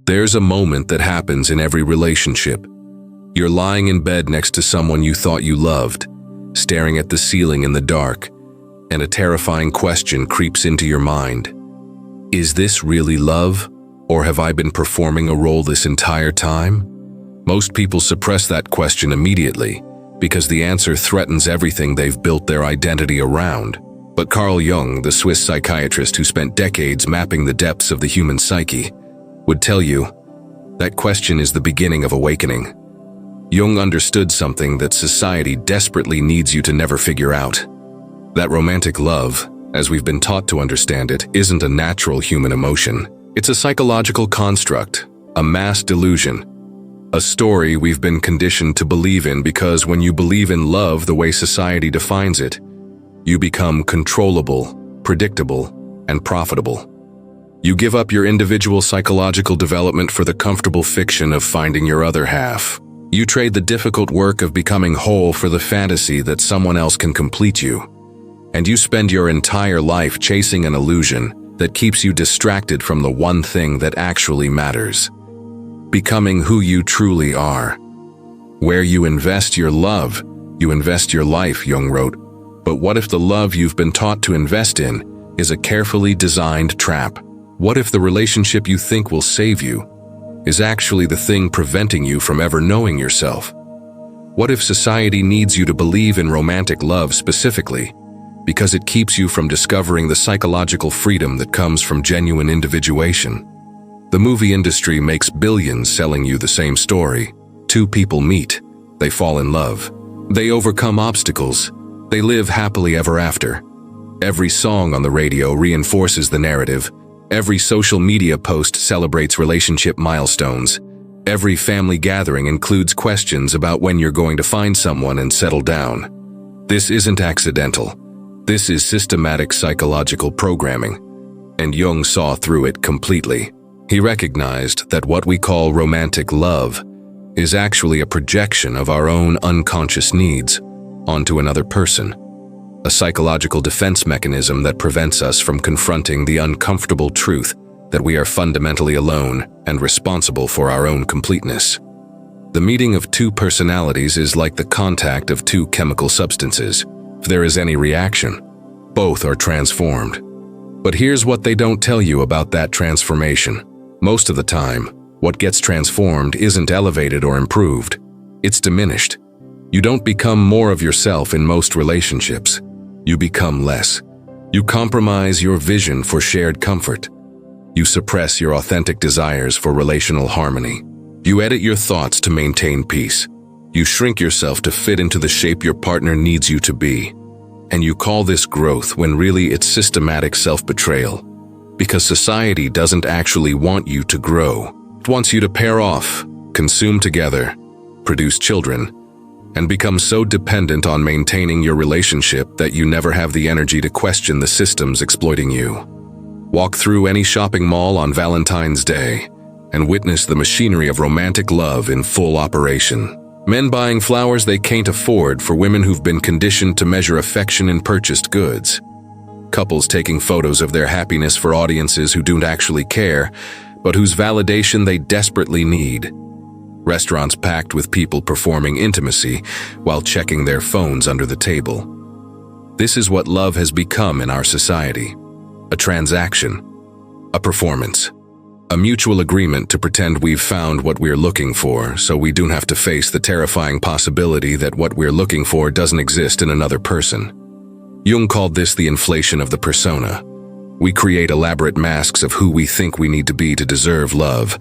There's a moment that happens in every relationship. You're lying in bed next to someone you thought you loved, staring at the ceiling in the dark, and a terrifying question creeps into your mind. Is this really love, or have I been performing a role this entire time? Most people suppress that question immediately because the answer threatens everything they've built their identity around. But Carl Jung, the Swiss psychiatrist who spent decades mapping the depths of the human psyche, would tell you that question is the beginning of awakening. Jung understood something that society desperately needs you to never figure out. That romantic love, as we've been taught to understand it, isn't a natural human emotion. It's a psychological construct, a mass delusion, a story we've been conditioned to believe in because when you believe in love the way society defines it, you become controllable, predictable, and profitable. You give up your individual psychological development for the comfortable fiction of finding your other half. You trade the difficult work of becoming whole for the fantasy that someone else can complete you. And you spend your entire life chasing an illusion that keeps you distracted from the one thing that actually matters. Becoming who you truly are. Where you invest your love, you invest your life, Jung wrote. But what if the love you've been taught to invest in is a carefully designed trap? What if the relationship you think will save you is actually the thing preventing you from ever knowing yourself? What if society needs you to believe in romantic love specifically because it keeps you from discovering the psychological freedom that comes from genuine individuation? The movie industry makes billions selling you the same story. Two people meet, they fall in love, they overcome obstacles, they live happily ever after. Every song on the radio reinforces the narrative. Every social media post celebrates relationship milestones. Every family gathering includes questions about when you're going to find someone and settle down. This isn't accidental. This is systematic psychological programming. And Jung saw through it completely. He recognized that what we call romantic love is actually a projection of our own unconscious needs onto another person. A psychological defense mechanism that prevents us from confronting the uncomfortable truth that we are fundamentally alone and responsible for our own completeness. The meeting of two personalities is like the contact of two chemical substances. If there is any reaction, both are transformed. But here's what they don't tell you about that transformation. Most of the time, what gets transformed isn't elevated or improved. It's diminished. You don't become more of yourself in most relationships. You become less. You compromise your vision for shared comfort. You suppress your authentic desires for relational harmony. You edit your thoughts to maintain peace. You shrink yourself to fit into the shape your partner needs you to be. And you call this growth when really it's systematic self-betrayal. Because society doesn't actually want you to grow. It wants you to pair off, consume together, produce children, and become so dependent on maintaining your relationship that you never have the energy to question the systems exploiting you. Walk through any shopping mall on Valentine's Day and witness the machinery of romantic love in full operation. Men buying flowers they can't afford for women who've been conditioned to measure affection in purchased goods. Couples taking photos of their happiness for audiences who don't actually care, but whose validation they desperately need. Restaurants packed with people performing intimacy while checking their phones under the table. This is what love has become in our society. A transaction, a performance, a mutual agreement to pretend we've found what we're looking for so we don't have to face the terrifying possibility that what we're looking for doesn't exist in another person. Jung called this the inflation of the persona. We create elaborate masks of who we think we need to be to deserve love.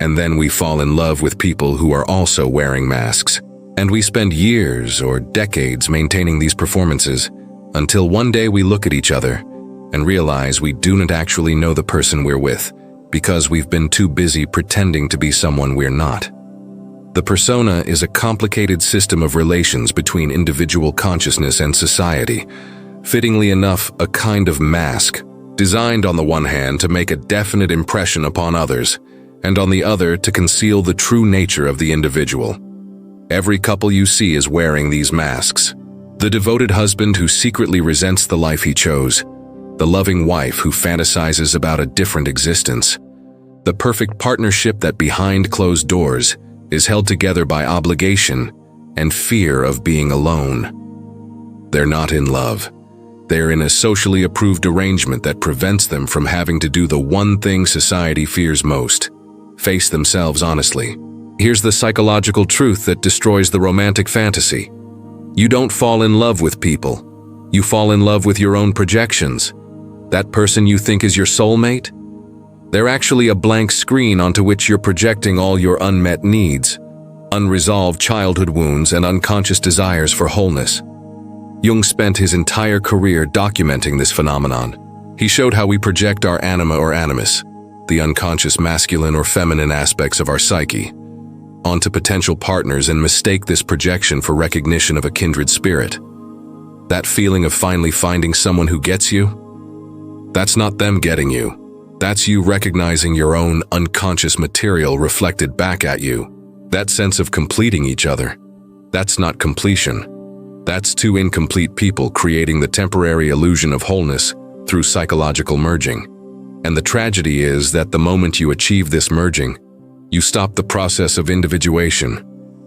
And then we fall in love with people who are also wearing masks. And we spend years or decades maintaining these performances until one day we look at each other and realize we don't actually know the person we're with because we've been too busy pretending to be someone we're not. The persona is a complicated system of relations between individual consciousness and society. Fittingly enough, a kind of mask, designed on the one hand to make a definite impression upon others, and on the other to conceal the true nature of the individual. Every couple you see is wearing these masks. The devoted husband who secretly resents the life he chose, the loving wife who fantasizes about a different existence, The perfect partnership that behind closed doors is held together by obligation and fear of being alone. They're not in love. They're in a socially approved arrangement that prevents them from having to do the one thing society fears most: face themselves honestly. Here's the psychological truth that destroys the romantic fantasy. You don't fall in love with people. You fall in love with your own projections. That person you think is your soulmate? They're actually a blank screen onto which you're projecting all your unmet needs, unresolved childhood wounds, and unconscious desires for wholeness. Jung spent his entire career documenting this phenomenon. He showed how we project our anima or animus, the unconscious masculine or feminine aspects of our psyche, onto potential partners and mistake this projection for recognition of a kindred spirit. That feeling of finally finding someone who gets you? That's not them getting you. That's you recognizing your own unconscious material reflected back at you. That sense of completing each other. That's not completion. That's two incomplete people creating the temporary illusion of wholeness through psychological merging. And the tragedy is that the moment you achieve this merging, you stop the process of individuation,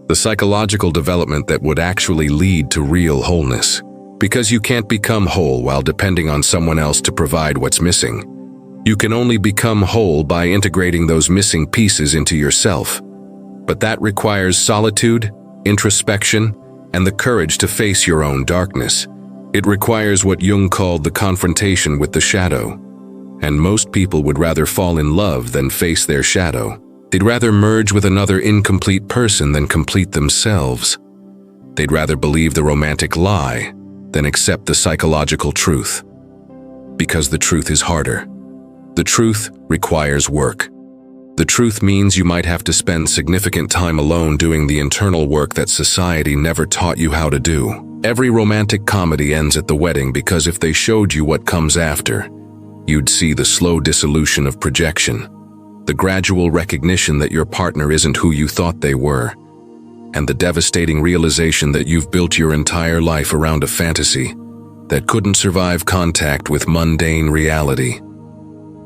the psychological development that would actually lead to real wholeness. Because you can't become whole while depending on someone else to provide what's missing. You can only become whole by integrating those missing pieces into yourself. But that requires solitude, introspection, and the courage to face your own darkness. It requires what Jung called the confrontation with the shadow. And most people would rather fall in love than face their shadow. They'd rather merge with another incomplete person than complete themselves. They'd rather believe the romantic lie than accept the psychological truth. Because the truth is harder. The truth requires work. The truth means you might have to spend significant time alone doing the internal work that society never taught you how to do. Every romantic comedy ends at the wedding because if they showed you what comes after, you'd see the slow dissolution of projection, the gradual recognition that your partner isn't who you thought they were, and the devastating realization that you've built your entire life around a fantasy that couldn't survive contact with mundane reality.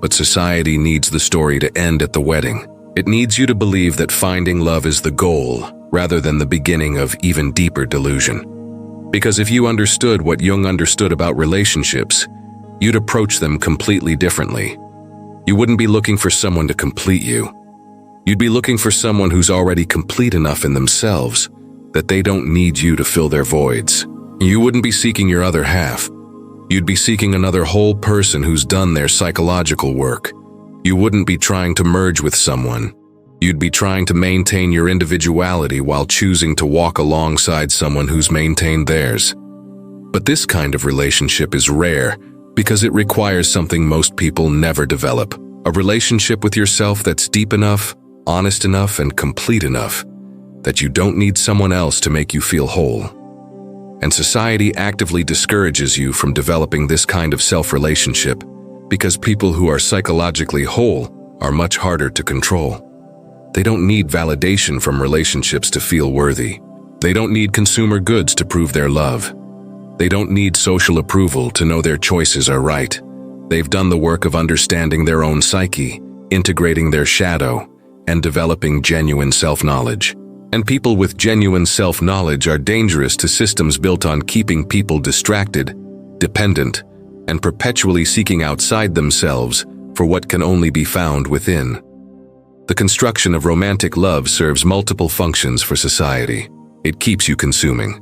But society needs the story to end at the wedding. It needs you to believe that finding love is the goal, rather than the beginning of even deeper delusion. Because if you understood what Jung understood about relationships, you'd approach them completely differently. You wouldn't be looking for someone to complete you. You'd be looking for someone who's already complete enough in themselves that they don't need you to fill their voids. You wouldn't be seeking your other half. You'd be seeking another whole person who's done their psychological work. You wouldn't be trying to merge with someone. You'd be trying to maintain your individuality while choosing to walk alongside someone who's maintained theirs. But this kind of relationship is rare because it requires something most people never develop: a relationship with yourself that's deep enough, honest enough, and complete enough that you don't need someone else to make you feel whole. And society actively discourages you from developing this kind of self-relationship because people who are psychologically whole are much harder to control. They don't need validation from relationships to feel worthy. They don't need consumer goods to prove their love. They don't need social approval to know their choices are right. They've done the work of understanding their own psyche, integrating their shadow, and developing genuine self-knowledge. And people with genuine self-knowledge are dangerous to systems built on keeping people distracted, dependent, and perpetually seeking outside themselves for what can only be found within. The construction of romantic love serves multiple functions for society. It keeps you consuming.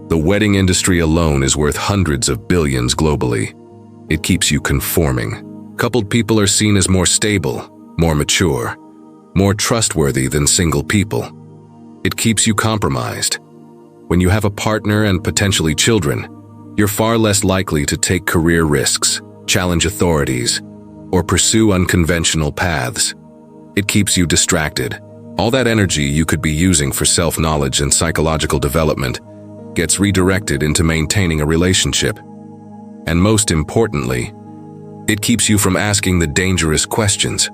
The wedding industry alone is worth hundreds of billions globally. It keeps you conforming. Coupled people are seen as more stable, more mature, more trustworthy than single people. It keeps you compromised. When you have a partner and potentially children, you're far less likely to take career risks, challenge authorities, or pursue unconventional paths. It keeps you distracted. All that energy you could be using for self-knowledge and psychological development gets redirected into maintaining a relationship. And most importantly, it keeps you from asking the dangerous questions.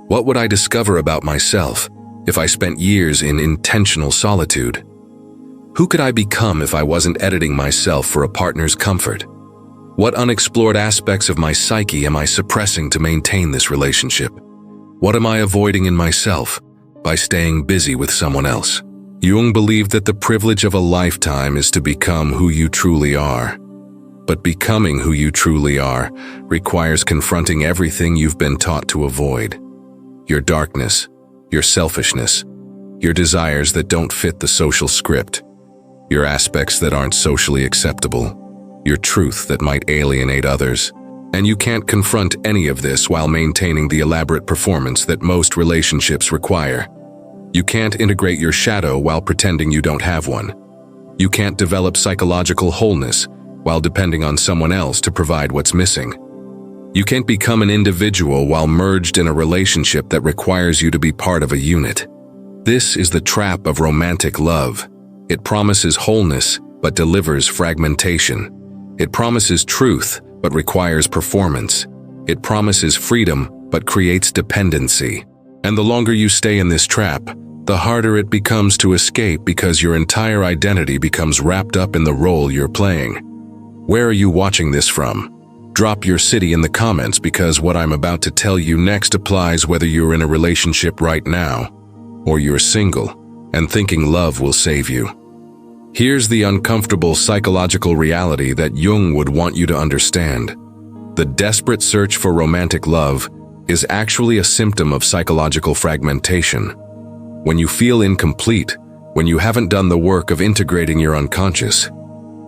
What would I discover about myself if I spent years in intentional solitude? Who could I become if I wasn't editing myself for a partner's comfort? What unexplored aspects of my psyche am I suppressing to maintain this relationship? What am I avoiding in myself by staying busy with someone else? Jung believed that the privilege of a lifetime is to become who you truly are. But becoming who you truly are requires confronting everything you've been taught to avoid. Your darkness, your selfishness, your desires that don't fit the social script, your aspects that aren't socially acceptable, your truth that might alienate others. And you can't confront any of this while maintaining the elaborate performance that most relationships require. You can't integrate your shadow while pretending you don't have one. You can't develop psychological wholeness while depending on someone else to provide what's missing. You can't become an individual while merged in a relationship that requires you to be part of a unit. This is the trap of romantic love. It promises wholeness, but delivers fragmentation. It promises truth, but requires performance. It promises freedom, but creates dependency. And the longer you stay in this trap, the harder it becomes to escape because your entire identity becomes wrapped up in the role you're playing. Where are you watching this from? Drop your city in the comments because what I'm about to tell you next applies whether you're in a relationship right now or you're single and thinking love will save you. Here's the uncomfortable psychological reality that Jung would want you to understand. The desperate search for romantic love is actually a symptom of psychological fragmentation. When you feel incomplete, when you haven't done the work of integrating your unconscious,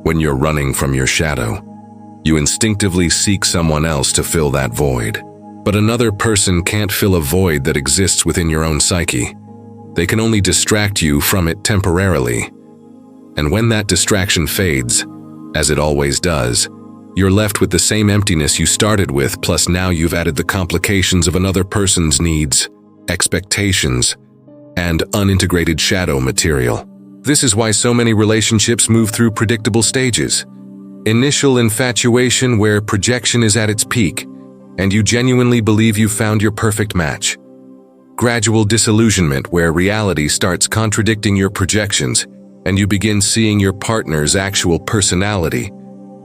when you're running from your shadow, you instinctively seek someone else to fill that void. But another person can't fill a void that exists within your own psyche. They can only distract you from it temporarily. And when that distraction fades, as it always does, you're left with the same emptiness you started with, plus now you've added the complications of another person's needs, expectations, and unintegrated shadow material. This is why so many relationships move through predictable stages. Initial infatuation where projection is at its peak, and you genuinely believe you've found your perfect match. Gradual disillusionment where reality starts contradicting your projections, and you begin seeing your partner's actual personality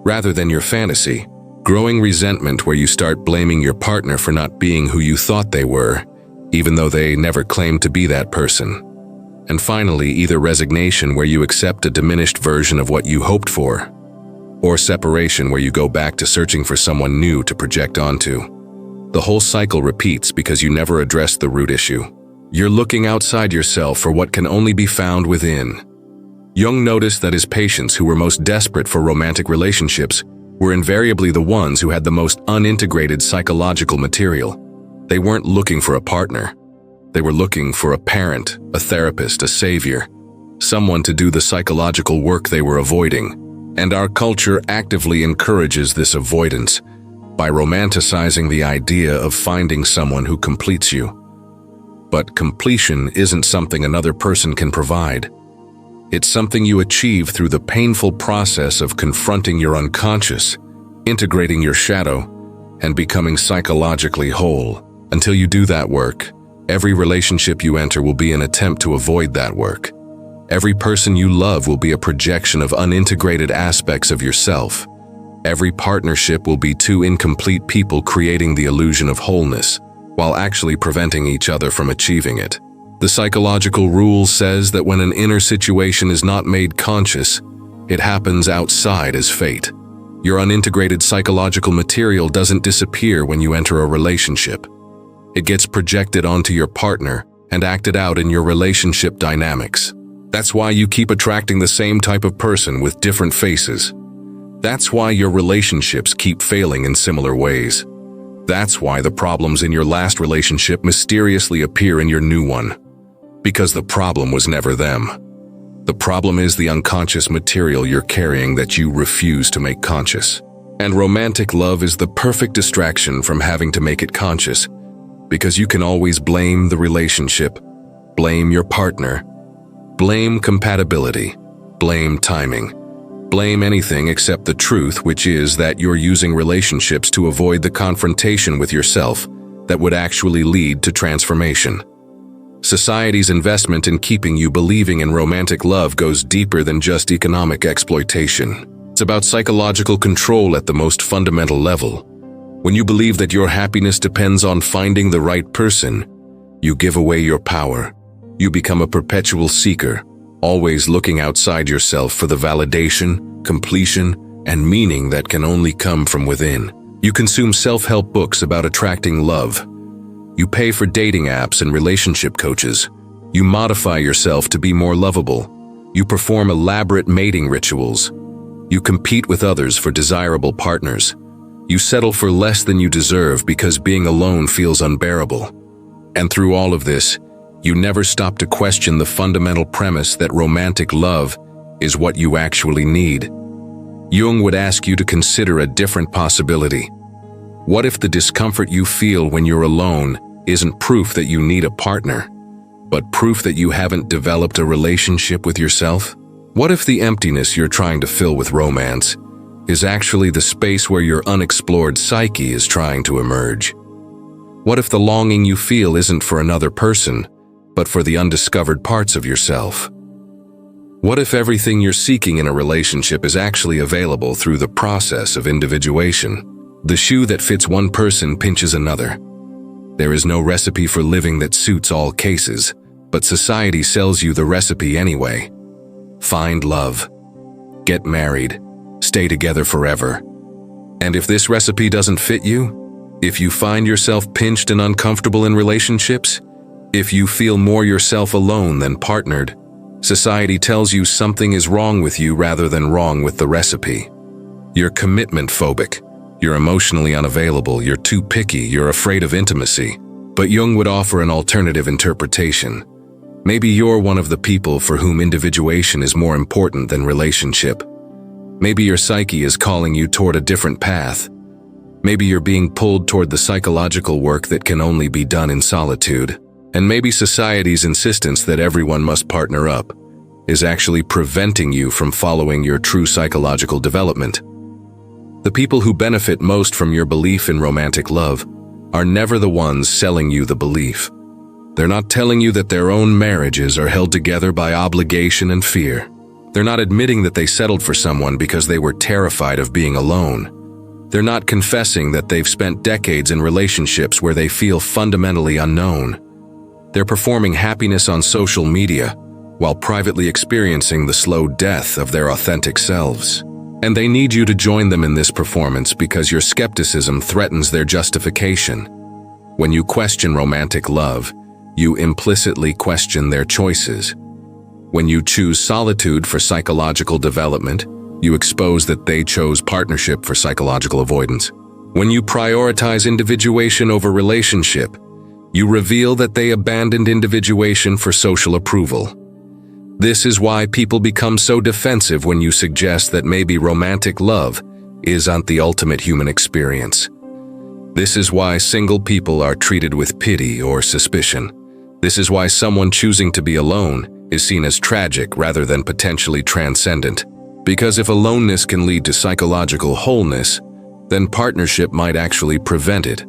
rather than your fantasy. Growing resentment where you start blaming your partner for not being who you thought they were, even though they never claimed to be that person. And finally, either resignation where you accept a diminished version of what you hoped for, or separation where you go back to searching for someone new to project onto. The whole cycle repeats because you never address the root issue. You're looking outside yourself for what can only be found within. Jung noticed that his patients who were most desperate for romantic relationships were invariably the ones who had the most unintegrated psychological material. They weren't looking for a partner. They were looking for a parent, a therapist, a savior, someone to do the psychological work they were avoiding. And our culture actively encourages this avoidance by romanticizing the idea of finding someone who completes you. But completion isn't something another person can provide. It's something you achieve through the painful process of confronting your unconscious, integrating your shadow, and becoming psychologically whole. Until you do that work, every relationship you enter will be an attempt to avoid that work. Every person you love will be a projection of unintegrated aspects of yourself. Every partnership will be two incomplete people creating the illusion of wholeness, while actually preventing each other from achieving it. The psychological rule says that when an inner situation is not made conscious, it happens outside as fate. Your unintegrated psychological material doesn't disappear when you enter a relationship. It gets projected onto your partner and acted out in your relationship dynamics. That's why you keep attracting the same type of person with different faces. That's why your relationships keep failing in similar ways. That's why the problems in your last relationship mysteriously appear in your new one. Because the problem was never them. The problem is the unconscious material you're carrying that you refuse to make conscious. And romantic love is the perfect distraction from having to make it conscious, because you can always blame the relationship, blame your partner, blame compatibility, blame timing, blame anything except the truth, which is that you're using relationships to avoid the confrontation with yourself that would actually lead to transformation. Society's investment in keeping you believing in romantic love goes deeper than just economic exploitation. It's about psychological control at the most fundamental level. When you believe that your happiness depends on finding the right person, You give away your power. You become a perpetual seeker, always looking outside yourself for the validation, completion, and meaning that can only come from within. You consume self-help books about attracting love. You pay for dating apps and relationship coaches. You modify yourself to be more lovable. You perform elaborate mating rituals. You compete with others for desirable partners. You settle for less than you deserve because being alone feels unbearable. And through all of this, you never stop to question the fundamental premise that romantic love is what you actually need. Jung would ask you to consider a different possibility. What if the discomfort you feel when you're alone isn't proof that you need a partner, but proof that you haven't developed a relationship with yourself? What if the emptiness you're trying to fill with romance is actually the space where your unexplored psyche is trying to emerge? What if the longing you feel isn't for another person, but for the undiscovered parts of yourself? What if everything you're seeking in a relationship is actually available through the process of individuation? The shoe that fits one person pinches another. There is no recipe for living that suits all cases, but society sells you the recipe anyway. Find love. Get married. Stay together forever. And if this recipe doesn't fit you, if you find yourself pinched and uncomfortable in relationships, if you feel more yourself alone than partnered, society tells you something is wrong with you rather than wrong with the recipe. You're commitment phobic. You're emotionally unavailable. You're too picky. You're afraid of intimacy. But Jung would offer an alternative interpretation. Maybe you're one of the people for whom individuation is more important than relationship. Maybe your psyche is calling you toward a different path. Maybe you're being pulled toward the psychological work that can only be done in solitude. And maybe society's insistence that everyone must partner up is actually preventing you from following your true psychological development. The people who benefit most from your belief in romantic love are never the ones selling you the belief. They're not telling you that their own marriages are held together by obligation and fear. They're not admitting that they settled for someone because they were terrified of being alone. They're not confessing that they've spent decades in relationships where they feel fundamentally unknown. They're performing happiness on social media while privately experiencing the slow death of their authentic selves. And they need you to join them in this performance because your skepticism threatens their justification. When you question romantic love, you implicitly question their choices. When you choose solitude for psychological development, you expose that they chose partnership for psychological avoidance. When you prioritize individuation over relationship, you reveal that they abandoned individuation for social approval. This is why people become so defensive when you suggest that maybe romantic love isn't the ultimate human experience. This is why single people are treated with pity or suspicion. This is why someone choosing to be alone is seen as tragic rather than potentially transcendent. Because if aloneness can lead to psychological wholeness, then partnership might actually prevent it.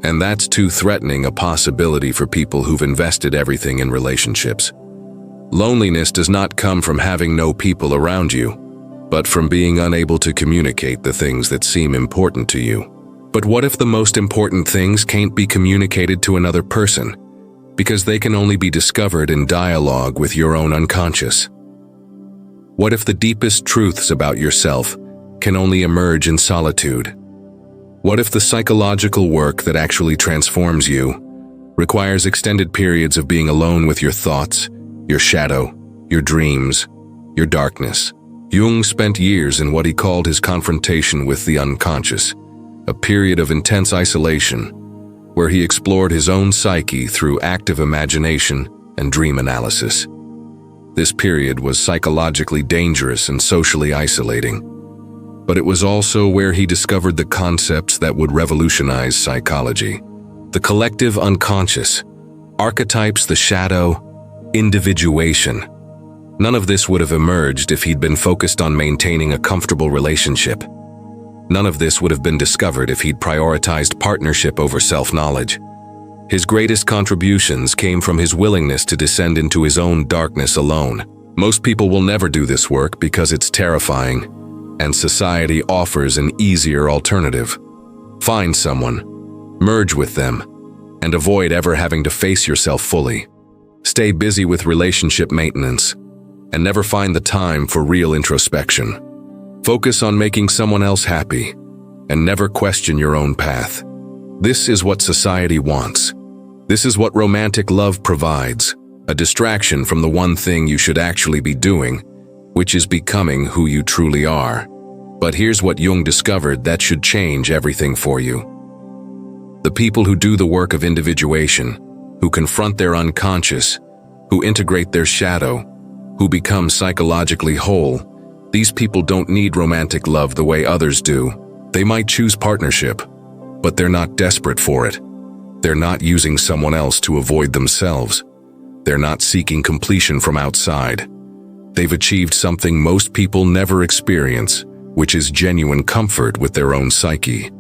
And that's too threatening a possibility for people who've invested everything in relationships. Loneliness does not come from having no people around you, but from being unable to communicate the things that seem important to you. But what if the most important things can't be communicated to another person, because they can only be discovered in dialogue with your own unconscious? What if the deepest truths about yourself can only emerge in solitude? What if the psychological work that actually transforms you requires extended periods of being alone with your thoughts, your shadow, your dreams, your darkness? Jung spent years in what he called his confrontation with the unconscious, a period of intense isolation, where he explored his own psyche through active imagination and dream analysis. This period was psychologically dangerous and socially isolating, but it was also where he discovered the concepts that would revolutionize psychology. The collective unconscious, archetypes, the shadow, individuation. None of this would have emerged if he'd been focused on maintaining a comfortable relationship. None of this would have been discovered if he'd prioritized partnership over self-knowledge. His greatest contributions came from his willingness to descend into his own darkness alone. Most people will never do this work because it's terrifying, and society offers an easier alternative. Find someone, merge with them, and avoid ever having to face yourself fully. Stay busy with relationship maintenance, and never find the time for real introspection. Focus on making someone else happy, and never question your own path. This is what society wants. This is what romantic love provides, a distraction from the one thing you should actually be doing, which is becoming who you truly are. But here's what Jung discovered that should change everything for you. The people who do the work of individuation, who confront their unconscious, who integrate their shadow, who become psychologically whole, these people don't need romantic love the way others do. They might choose partnership, but they're not desperate for it. They're not using someone else to avoid themselves. They're not seeking completion from outside. They've achieved something most people never experience, which is genuine comfort with their own psyche.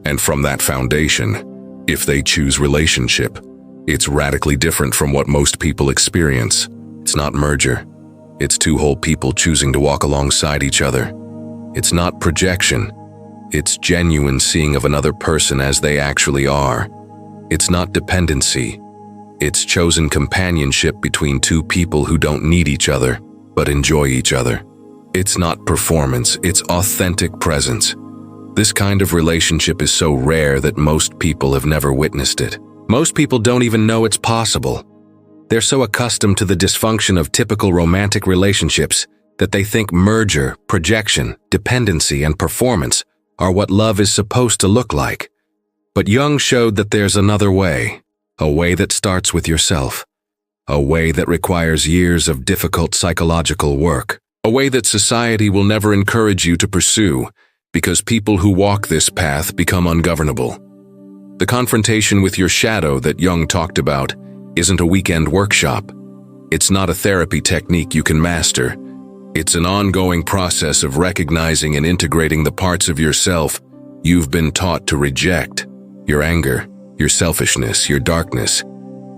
And from that foundation, if they choose relationship, it's radically different from what most people experience. It's not merger. It's two whole people choosing to walk alongside each other. It's not projection. It's genuine seeing of another person as they actually are. It's not dependency. It's chosen companionship between two people who don't need each other, but enjoy each other. It's not performance, it's authentic presence. This kind of relationship is so rare that most people have never witnessed it. Most people don't even know it's possible. They're so accustomed to the dysfunction of typical romantic relationships that they think merger, projection, dependency, and performance are what love is supposed to look like. But Jung showed that there's another way, a way that starts with yourself, a way that requires years of difficult psychological work, a way that society will never encourage you to pursue because people who walk this path become ungovernable. The confrontation with your shadow that Jung talked about isn't a weekend workshop. It's not a therapy technique you can master. It's an ongoing process of recognizing and integrating the parts of yourself you've been taught to reject. Your anger, your selfishness, your darkness,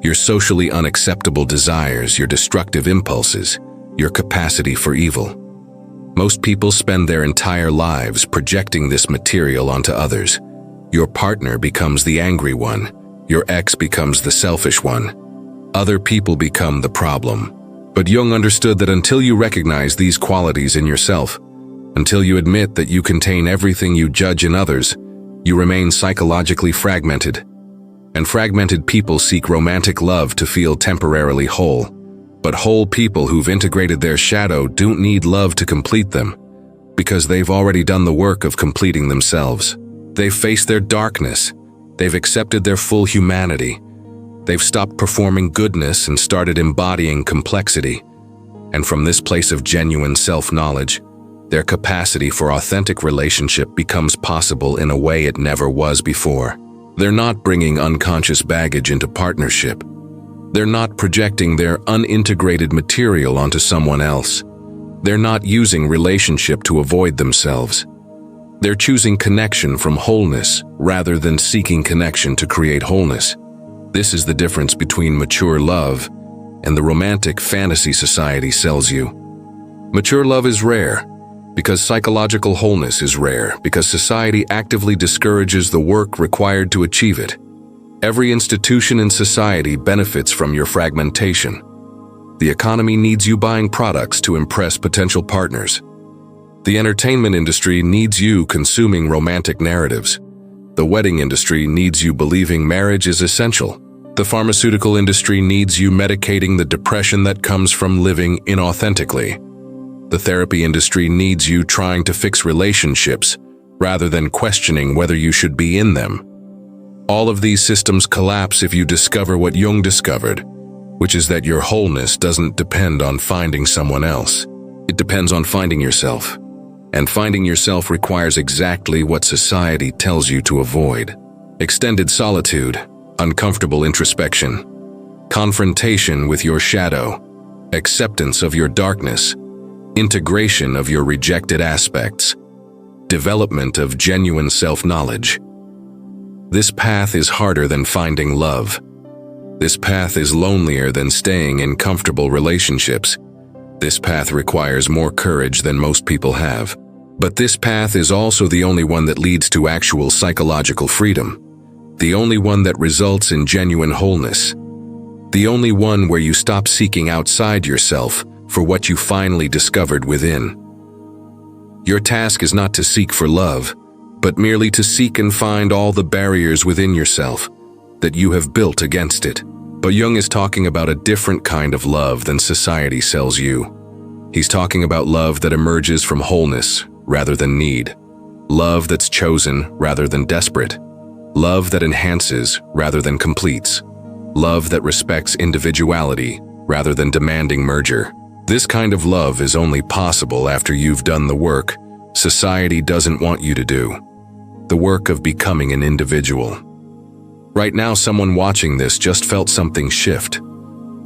your socially unacceptable desires, your destructive impulses, your capacity for evil. Most people spend their entire lives projecting this material onto others. Your partner becomes the angry one. Your ex becomes the selfish one. Other people become the problem. But Jung understood that until you recognize these qualities in yourself, until you admit that you contain everything you judge in others, you remain psychologically fragmented. And fragmented people seek romantic love to feel temporarily whole. But whole people who've integrated their shadow don't need love to complete them, because they've already done the work of completing themselves. They've faced their darkness. They've accepted their full humanity. They've stopped performing goodness and started embodying complexity. And from this place of genuine self-knowledge, their capacity for authentic relationship becomes possible in a way it never was before. They're not bringing unconscious baggage into partnership. They're not projecting their unintegrated material onto someone else. They're not using relationship to avoid themselves. They're choosing connection from wholeness rather than seeking connection to create wholeness. This is the difference between mature love and the romantic fantasy society sells you. Mature love is rare because psychological wholeness is rare, because society actively discourages the work required to achieve it. Every institution in society benefits from your fragmentation. The economy needs you buying products to impress potential partners. The entertainment industry needs you consuming romantic narratives. The wedding industry needs you believing marriage is essential. The pharmaceutical industry needs you medicating the depression that comes from living inauthentically. The therapy industry needs you trying to fix relationships rather than questioning whether you should be in them. All of these systems collapse if you discover what Jung discovered, which is that your wholeness doesn't depend on finding someone else. It depends on finding yourself. And finding yourself requires exactly what society tells you to avoid: extended solitude, uncomfortable introspection, confrontation with your shadow, acceptance of your darkness, integration of your rejected aspects, development of genuine self-knowledge. This path is harder than finding love. This path is lonelier than staying in comfortable relationships. This path requires more courage than most people have. But this path is also the only one that leads to actual psychological freedom. the only one that results in genuine wholeness, the only one where you stop seeking outside yourself for what you finally discovered within. Your task is not to seek for love, but merely to seek and find all the barriers within yourself that you have built against it. But Jung is talking about a different kind of love than society sells you. He's talking about love that emerges from wholeness rather than need. Love that's chosen rather than desperate. Love that enhances rather than completes. Love that respects individuality rather than demanding merger. This kind of love is only possible after you've done the work society doesn't want you to do. The work of becoming an individual. Right now, someone watching this just felt something shift.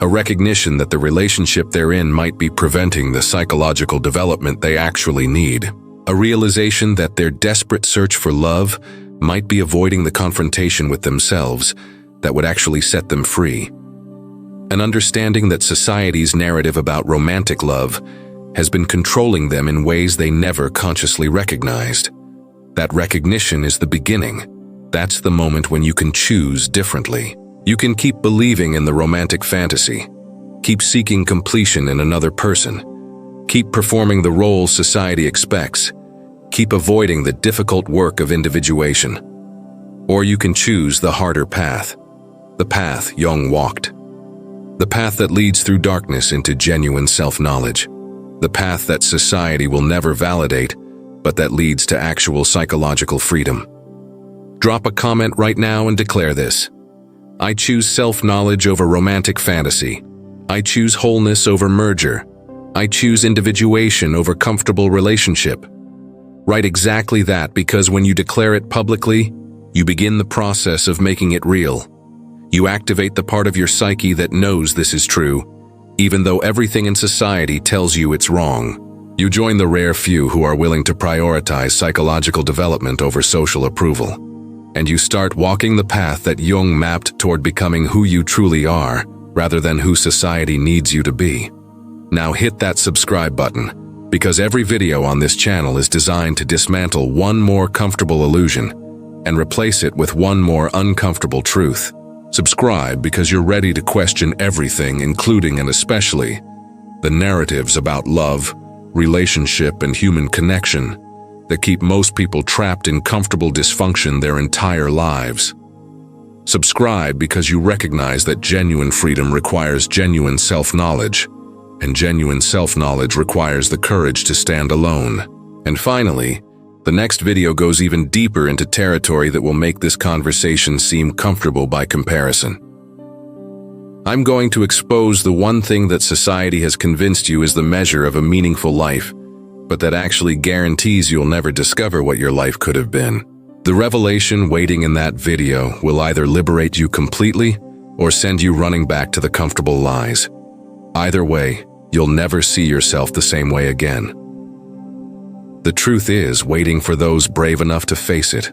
A recognition that the relationship they're in might be preventing the psychological development they actually need. A realization that their desperate search for love might be avoiding the confrontation with themselves that would actually set them free. An understanding that society's narrative about romantic love has been controlling them in ways they never consciously recognized. That recognition is the beginning. That's the moment when you can choose differently. You can keep believing in the romantic fantasy, keep seeking completion in another person, keep performing the roles society expects, keep avoiding the difficult work of individuation. Or you can choose the harder path, the path Jung walked. The path that leads through darkness into genuine self-knowledge. The path that society will never validate, but that leads to actual psychological freedom. Drop a comment right now and declare this. I choose self-knowledge over romantic fantasy. I choose wholeness over merger. I choose individuation over comfortable relationship. Write exactly that, because when you declare it publicly, you begin the process of making it real. You activate the part of your psyche that knows this is true, even though everything in society tells you it's wrong. You join the rare few who are willing to prioritize psychological development over social approval. And you start walking the path that Jung mapped toward becoming who you truly are, rather than who society needs you to be. Now hit that subscribe button, because every video on this channel is designed to dismantle one more comfortable illusion and replace it with one more uncomfortable truth. Subscribe because you're ready to question everything, including and especially the narratives about love, relationship, and human connection that keep most people trapped in comfortable dysfunction their entire lives. Subscribe because you recognize that genuine freedom requires genuine self-knowledge, and genuine self-knowledge requires the courage to stand alone. And finally, the next video goes even deeper into territory that will make this conversation seem comfortable by comparison. I'm going to expose the one thing that society has convinced you is the measure of a meaningful life, but that actually guarantees you'll never discover what your life could have been. The revelation waiting in that video will either liberate you completely or send you running back to the comfortable lies. Either way, you'll never see yourself the same way again. The truth is waiting for those brave enough to face it.